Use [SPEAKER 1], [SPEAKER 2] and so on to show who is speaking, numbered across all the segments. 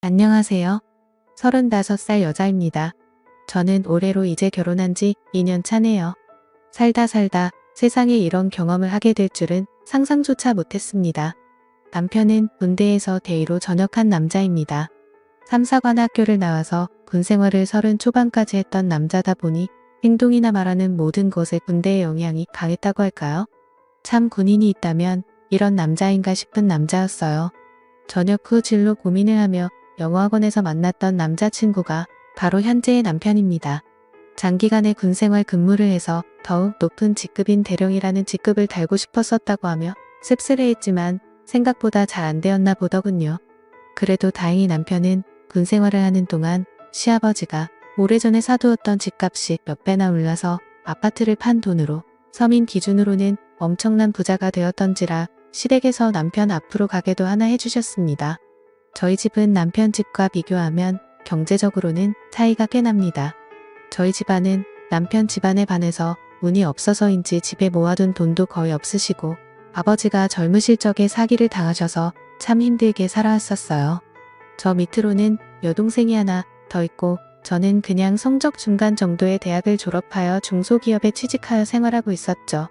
[SPEAKER 1] 안녕하세요. 35살 여자입니다. 저는 올해로 이제 결혼한 지 2년 차네요. 살다 세상에 이런 경험을 하게 될 줄은 상상조차 못했습니다. 남편은 군대에서 대위로 전역한 남자입니다. 3사관 학교를 나와서 군 생활을 30 초반까지 했던 남자다 보니 행동이나 말하는 모든 것에 군대의 영향이 강했다고 할까요? 참 군인이 있다면 이런 남자인가 싶은 남자였어요. 전역 후 진로 고민을 하며 영어학원에서 만났던 남자친구가 바로 현재의 남편입니다. 장기간의 군생활 근무를 해서 더욱 높은 직급인 대령이라는 직급을 달고 싶었었다고 하며 씁쓸해했지만 생각보다 잘 안 되었나 보더군요. 그래도 다행히 남편은 군생활을 하는 동안 시아버지가 오래전에 사두었던 집값이 몇 배나 올라서 아파트를 판 돈으로 서민 기준으로는 엄청난 부자가 되었던지라 시댁에서 남편 앞으로 가게도 하나 해주셨습니다. 저희 집은 남편 집과 비교하면 경제적으로는 차이가 꽤 납니다. 저희 집안은 남편 집안에 반해서 운이 없어서인지 집에 모아둔 돈도 거의 없으시고 아버지가 젊으실 적에 사기를 당하셔서 참 힘들게 살아왔었어요. 저 밑으로는 여동생이 하나 더 있고 저는 그냥 성적 중간 정도의 대학을 졸업하여 중소기업에 취직하여 생활하고 있었죠.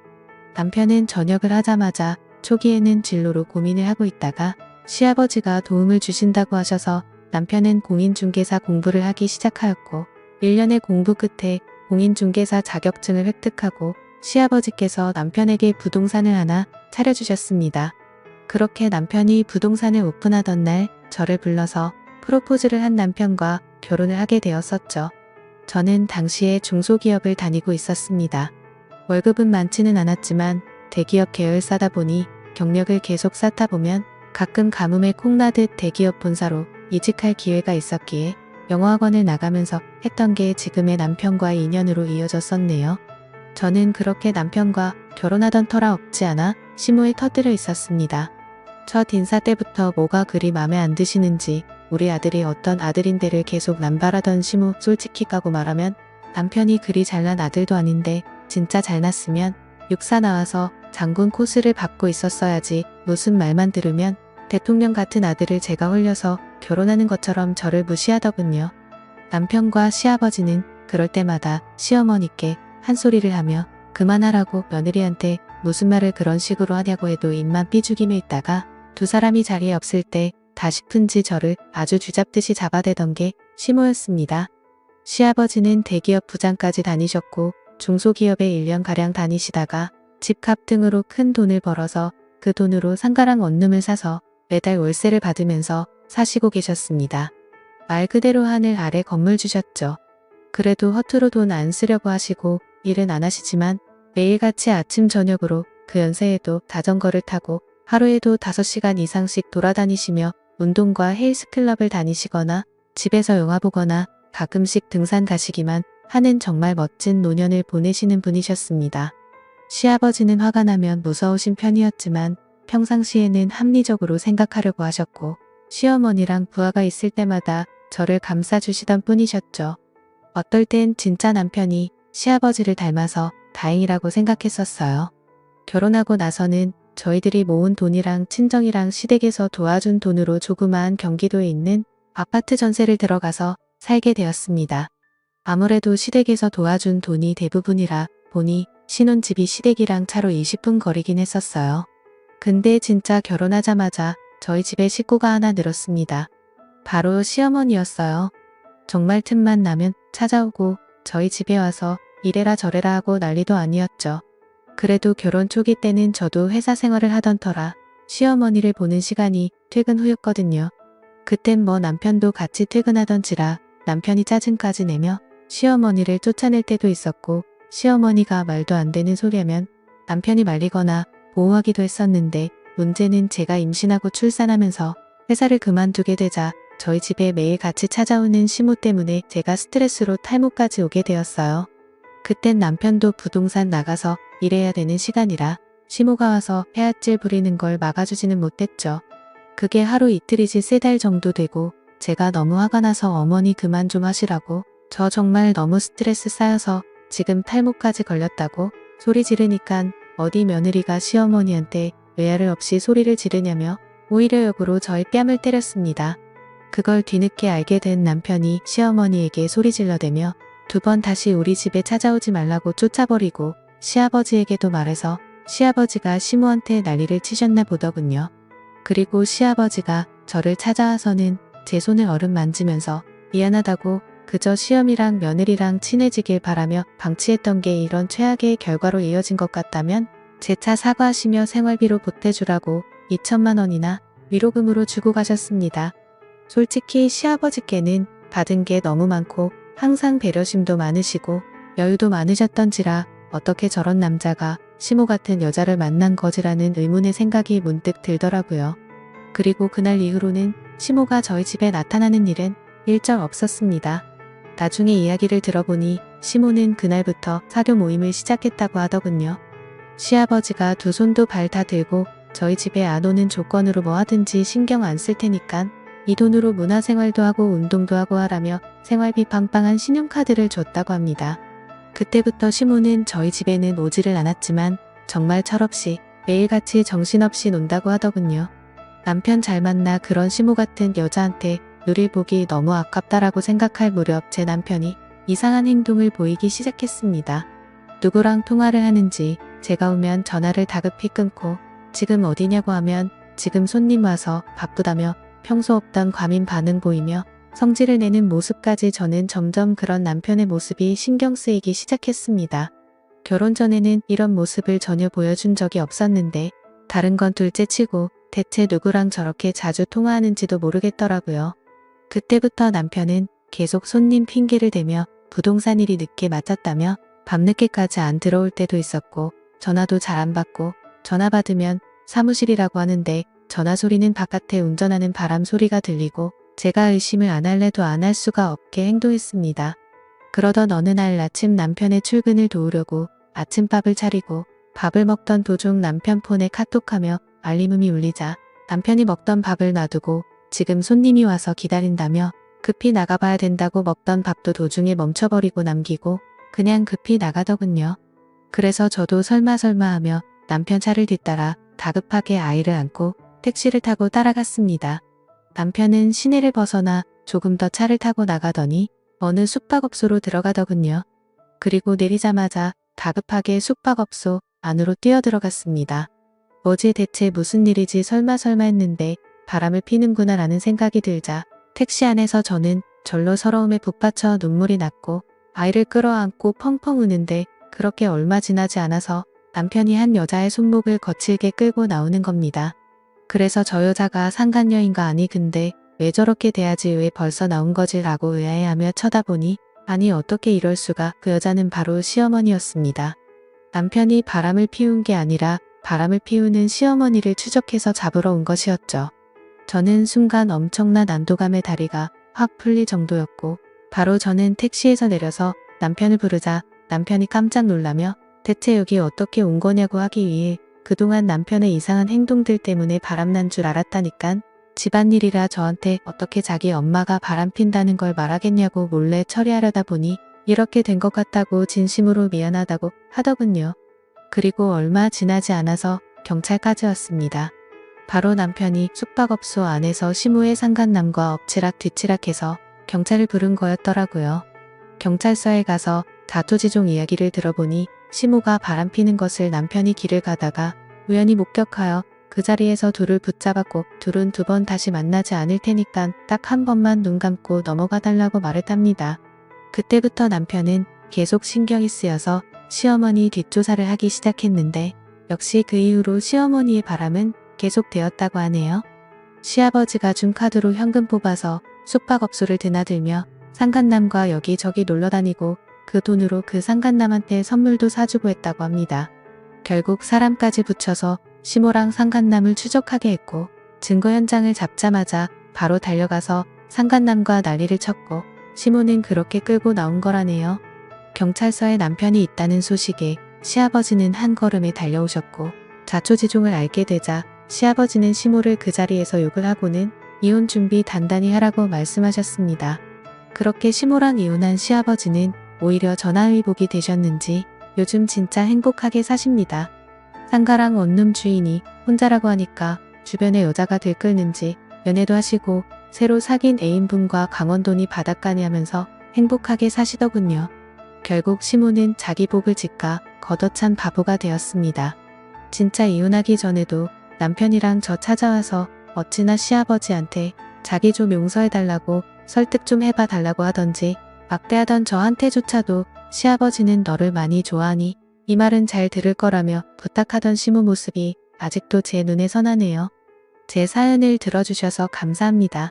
[SPEAKER 1] 남편은 전역을 하자마자 초기에는 진로로 고민을 하고 있다가 시아버지가 도움을 주신다고 하셔서 남편은 공인중개사 공부를 하기 시작하였고 1년의 공부 끝에 공인중개사 자격증을 획득하고 시아버지께서 남편에게 부동산을 하나 차려주셨습니다. 그렇게 남편이 부동산을 오픈하던 날 저를 불러서 프로포즈를 한 남편과 결혼을 하게 되었었죠. 저는 당시에 중소기업을 다니고 있었습니다. 월급은 많지는 않았지만 대기업 계열사다 보니 경력을 계속 쌓다 보면 가끔 가뭄에 콩나듯 대기업 본사로 이직할 기회가 있었기에 영어학원을 나가면서 했던 게 지금의 남편과의 인연으로 이어졌었네요. 저는 그렇게 남편과 결혼하던 터라 없지 않아 시무에 터뜨려 있었습니다. 첫 인사 때부터 뭐가 그리 맘에 안 드시는지 우리 아들이 어떤 아들인데를 계속 남발하던 시무. 솔직히 까고 말하면 남편이 그리 잘난 아들도 아닌데 진짜 잘났으면 육사 나와서 장군 코스를 받고 있었어야지 무슨 말만 들으면 대통령 같은 아들을 제가 홀려서 결혼하는 것처럼 저를 무시하더군요. 남편과 시아버지는 그럴 때마다 시어머니께 한 소리를 하며 그만하라고 며느리한테 무슨 말을 그런 식으로 하냐고 해도 입만 삐죽이며 있다가 두 사람이 자리에 없을 때 다 싶은지 저를 아주 쥐잡듯이 잡아대던 게 시모였습니다. 시아버지는 대기업 부장까지 다니셨고 중소기업에 1년가량 다니시다가 집값 등으로 큰 돈을 벌어서 그 돈으로 상가랑 원룸을 사서 매달 월세를 받으면서 사시고 계셨습니다. 말 그대로 하늘 아래 건물 주셨죠. 그래도 허투루 돈 안 쓰려고 하시고 일은 안 하시지만 매일같이 아침 저녁으로 그 연세에도 자전거를 타고 하루에도 5시간 이상씩 돌아다니시며 운동과 헬스클럽을 다니시거나 집에서 영화 보거나 가끔씩 등산 가시기만 하는 정말 멋진 노년을 보내시는 분이셨습니다. 시아버지는 화가 나면 무서우신 편이었지만 평상시에는 합리적으로 생각하려고 하셨고 시어머니랑 부하가 있을 때마다 저를 감싸주시던 분이셨죠. 어떨 땐 진짜 남편이 시아버지를 닮아서 다행이라고 생각했었어요. 결혼하고 나서는 저희들이 모은 돈이랑 친정이랑 시댁에서 도와준 돈으로 조그마한 경기도에 있는 아파트 전세를 들어가서 살게 되었습니다. 아무래도 시댁에서 도와준 돈이 대부분이라 보니 신혼집이 시댁이랑 차로 20분 거리긴 했었어요. 근데 진짜 결혼하자마자 저희 집에 식구가 하나 늘었습니다. 바로 시어머니였어요. 정말 틈만 나면 찾아오고 저희 집에 와서 이래라 저래라 하고 난리도 아니었죠. 그래도 결혼 초기 때는 저도 회사 생활을 하던 터라 시어머니를 보는 시간이 퇴근 후였거든요. 그땐 뭐 남편도 같이 퇴근하던지라 남편이 짜증까지 내며 시어머니를 쫓아낼 때도 있었고 시어머니가 말도 안 되는 소리하면 남편이 말리거나 보호하기도 했었는데 문제는 제가 임신하고 출산하면서 회사를 그만두게 되자 저희 집에 매일 같이 찾아오는 시모 때문에 제가 스트레스로 탈모까지 오게 되었어요. 그땐 남편도 부동산 나가서 일해야 되는 시간이라 시모가 와서 폐악질 부리는 걸 막아주지는 못했죠. 그게 하루 이틀이지 3달 정도 되고 제가 너무 화가 나서 어머니 그만 좀 하시라고 저 정말 너무 스트레스 쌓여서 지금 탈모까지 걸렸다고 소리 지르니깐 어디 며느리가 시어머니한테 외아를 없이 소리를 지르냐며 오히려 역으로 저의 뺨을 때렸습니다. 그걸 뒤늦게 알게 된 남편이 시어머니에게 소리질러대며 2번 다시 우리 집에 찾아오지 말라고 쫓아버리고 시아버지에게도 말해서 시아버지가 시모한테 난리를 치셨나 보더군요. 그리고 시아버지가 저를 찾아와서는 제 손을 어른 만지면서 미안하다고 그저 시어미랑 며느리랑 친해지길 바라며 방치했던 게 이런 최악의 결과로 이어진 것 같다면 재차 사과하시며 생활비로 보태주라고 2천만 원이나 위로금으로 주고 가셨습니다. 솔직히 시아버지께는 받은 게 너무 많고 항상 배려심도 많으시고 여유도 많으셨던지라 어떻게 저런 남자가 시모 같은 여자를 만난 거지라는 의문의 생각이 문득 들더라고요. 그리고 그날 이후로는 시모가 저희 집에 나타나는 일은 일절 없었습니다. 나중에 이야기를 들어보니 시모는 그날부터 사교 모임을 시작했다고 하더군요. 시아버지가 2손도 발 다 들고 저희 집에 안 오는 조건으로 뭐 하든지 신경 안 쓸 테니깐 이 돈으로 문화생활도 하고 운동도 하고 하라며 생활비 빵빵한 신용카드를 줬다고 합니다. 그때부터 시모는 저희 집에는 오지를 않았지만 정말 철없이 매일같이 정신없이 논다고 하더군요. 남편 잘 만나 그런 시모 같은 여자한테 누릴 복이 너무 아깝다라고 생각할 무렵 제 남편이 이상한 행동을 보이기 시작했습니다. 누구랑 통화를 하는지 제가 오면 전화를 다급히 끊고 지금 어디냐고 하면 지금 손님 와서 바쁘다며 평소 없던 과민 반응 보이며 성질을 내는 모습까지 저는 점점 그런 남편의 모습이 신경 쓰이기 시작했습니다. 결혼 전에는 이런 모습을 전혀 보여준 적이 없었는데 다른 건 둘째치고 대체 누구랑 저렇게 자주 통화하는지도 모르겠더라고요. 그때부터 남편은 계속 손님 핑계를 대며 부동산 일이 늦게 맞았다며 밤늦게까지 안 들어올 때도 있었고 전화도 잘 안 받고 전화 받으면 사무실이라고 하는데 전화 소리는 바깥에 운전하는 바람 소리가 들리고 제가 의심을 안 할래도 안 할 수가 없게 행동했습니다. 그러던 어느 날 아침 남편의 출근을 도우려고 아침밥을 차리고 밥을 먹던 도중 남편 폰에 카톡하며 알림음이 울리자 남편이 먹던 밥을 놔두고 지금 손님이 와서 기다린다며 급히 나가봐야 된다고 먹던 밥도 도중에 멈춰버리고 남기고 그냥 급히 나가더군요. 그래서 저도 설마 하며 남편 차를 뒤따라 다급하게 아이를 안고 택시를 타고 따라갔습니다. 남편은 시내를 벗어나 조금 더 차를 타고 나가더니 어느 숙박업소로 들어가더군요. 그리고 내리자마자 다급하게 숙박업소 안으로 뛰어들어갔습니다. 뭐지 대체 무슨 일이지 설마 했는데 바람을 피는구나 라는 생각이 들자 택시 안에서 저는 절로 서러움에 북받쳐 눈물이 났고 아이를 끌어안고 펑펑 우는데 그렇게 얼마 지나지 않아서 남편이 한 여자의 손목을 거칠게 끌고 나오는 겁니다. 그래서 저 여자가 상간녀인가 아니 근데 왜 저렇게 돼야지 왜 벌써 나온 거지 라고 의아해하며 쳐다보니 아니 어떻게 이럴 수가 그 여자는 바로 시어머니였습니다. 남편이 바람을 피운 게 아니라 바람을 피우는 시어머니를 추적해서 잡으러 온 것이었죠. 저는 순간 엄청난 안도감에 다리가 확 풀릴 정도였고 바로 저는 택시에서 내려서 남편을 부르자 남편이 깜짝 놀라며 대체 여기 어떻게 온 거냐고 하기 위해 그동안 남편의 이상한 행동들 때문에 바람난 줄 알았다니깐 집안일이라 저한테 어떻게 자기 엄마가 바람핀다는 걸 말하겠냐고 몰래 처리하려다 보니 이렇게 된 것 같다고 진심으로 미안하다고 하더군요. 그리고 얼마 지나지 않아서 경찰까지 왔습니다. 바로 남편이 숙박업소 안에서 시모의 상간남과 엎치락 뒤치락해서 경찰을 부른 거였더라고요. 경찰서에 가서 다투지종 이야기를 들어보니 시모가 바람피는 것을 남편이 길을 가다가 우연히 목격하여 그 자리에서 둘을 붙잡았고 둘은 2번 다시 만나지 않을 테니까 딱 한 번만 눈 감고 넘어가 달라고 말했답니다. 그때부터 남편은 계속 신경이 쓰여서 시어머니 뒷조사를 하기 시작했는데 역시 그 이후로 시어머니의 바람은 계속되었다고 하네요. 시아버지가 준 카드로 현금 뽑아서 숙박업소를 드나들며 상간남과 여기저기 놀러다니고 그 돈으로 그 상간남한테 선물도 사주고 했다고 합니다. 결국 사람까지 붙여서 시모랑 상간남을 추적하게 했고 증거 현장을 잡자마자 바로 달려가서 상간남과 난리를 쳤고 시모는 그렇게 끌고 나온 거라네요. 경찰서에 남편이 있다는 소식에 시아버지는 한 걸음에 달려오셨고 자초지종을 알게 되자 시아버지는 시모를 그 자리에서 욕을 하고는 이혼 준비 단단히 하라고 말씀하셨습니다. 그렇게 시모랑 이혼한 시아버지는 오히려 전화위복이 되셨는지 요즘 진짜 행복하게 사십니다. 상가랑 원룸 주인이 혼자라고 하니까 주변에 여자가 들끓는지 연애도 하시고 새로 사귄 애인분과 강원도니 바닷가니 하면서 행복하게 사시더군요. 결국 시모는 자기 복을 짓가 걷어찬 바보가 되었습니다. 진짜 이혼하기 전에도 남편이랑 저 찾아와서 어찌나 시아버지한테 자기 좀 용서해달라고 설득 좀 해봐 달라고 하던지 막대하던 저한테조차도 시아버지는 너를 많이 좋아하니 이 말은 잘 들을 거라며 부탁하던 시모 모습이 아직도 제 눈에 선하네요. 제 사연을 들어주셔서 감사합니다.